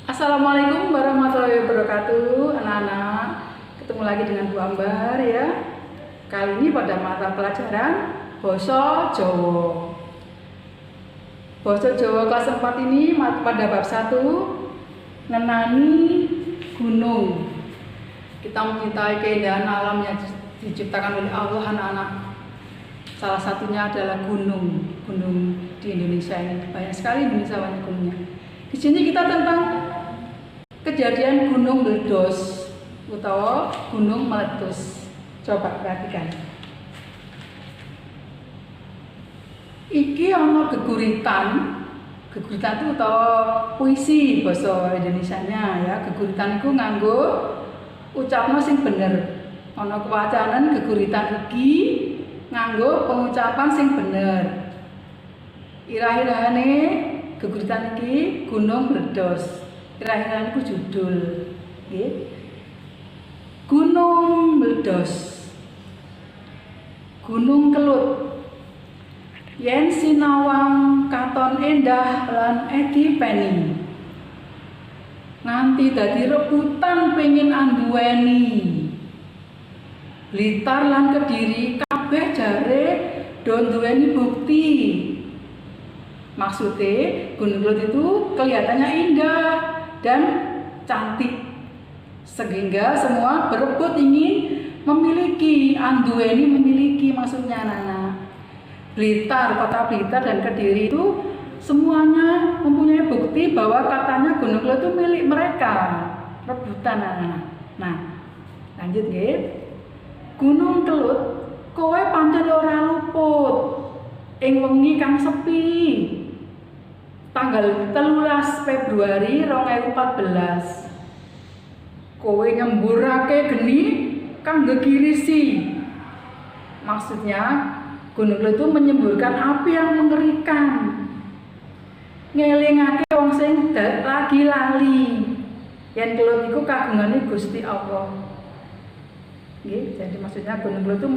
Assalamualaikum warahmatullahi wabarakatuh, anak-anak. Ketemu lagi dengan Bu Ambar ya. Kali ini pada mata pelajaran Basa Jawa. Basa Jawa kelas 4 ini pada bab 1 ngenani gunung. Kita mencintai keindahan alam yang diciptakan oleh Allah, anak-anak. Salah satunya adalah gunung di Indonesia ini. Banyak sekali Indonesia banyak gunungnya. Di sini kita tentang kejadian gunung meledos atau gunung meletus. Coba perhatikan. Iki ana geguritan. Geguritan itu atau puisi bahasa Indonesianya ya. Geguritan itu nganggo ucapno sing bener. Ana kewacanan geguritan iki nganggo pengucapan sing bener. Irah-irahane geguritan iki gunung meledos. Irah-irahane ku judul nggih. Gunung meledos. Gunung kelut. Yen sinawang katon endah lan edi peni. Nganti dadi rebutan pengin anduweni. Blitar lan Kediri kabeh jare do duweni bukti. Maksudnya gunung kelut itu kelihatannya indah dan cantik, sehingga semua berebut ingin memiliki, anduweni memiliki maksudnya anak-anak. Blitar, kota Blitar dan Kediri itu semuanya mempunyai bukti bahwa katanya gunung kelut itu milik mereka, rebutan anak-anak. Nah, lanjut nggih. Gunung Kelut kowe pancen ora luput ing wengi kang sepi. Tanggal 13 Februari 2014 kowe nyemburake geni kang gegirisi. Maksudnya gunung kelut itu menyemburkan api yang mengerikan, ngelingake wong sing lagi lali yen kelut iku kagungane Gusti Allah. Nggih, jadi maksudnya gunung kelut itu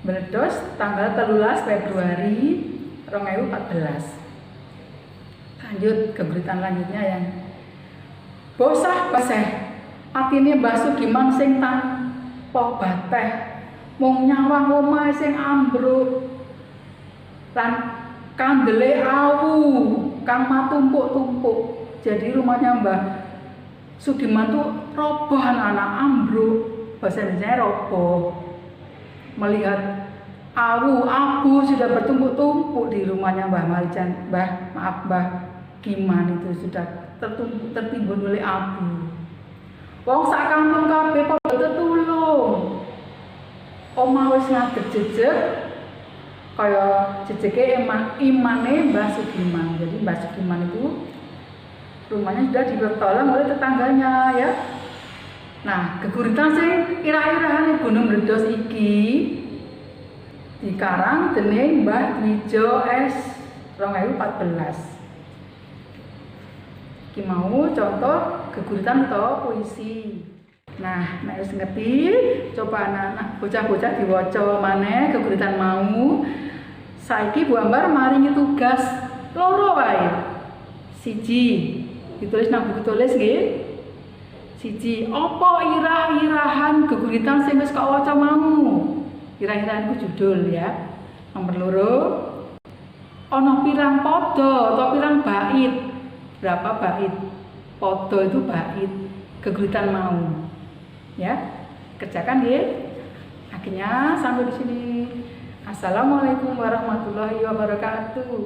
meledos tanggal 13 Februari 2014. Lanjut geguritan lanjutnya yang bosah baseh atine Mbah Sugiman sing tanpa bateh mung nyawang omahe sing ambruk lan kandele awu kang matumpuk-tumpuk. Jadi rumahnya Mbah Sugiman tuh roboh, anak-anak, ambruk, bahasa Indonesia roboh. Melihat abu sudah bertumpuk-tumpuk di rumahnya Mbah Giman itu sudah tertimbun oleh abu. Wong sak kampung kabeh padha tetulung. Omah wis ngadeg jejeg kaya jejege imane Mbah Sugiman. Jadi Mbah Sugiman itu rumahnya sudah ditolong oleh tetangganya ya. Nah, geguritan sing irah-irahane gunung meledos iki dikarang dening Mbah Dwijo S 2014. Iki mau contoh geguritan atau puisi. Nah, nek wis ngerti, coba anak-anak bocah-bocah diwaca maneh geguritan mau. Saiki Bu Ambar maringi tugas loro wae. Siji, ditulis nang buku tulis nggih. Siji, apa irah-irahan geguritan sing wis kok waca mau? Irah-irahan ku judul ya. Nomor loro, ana pirang pada atau pirang bait? Berapa bait? Pada itu bait geguritan mau. Ya, kerjakan ya. Akhirnya sampai di sini. Assalamualaikum warahmatullahi wabarakatuh.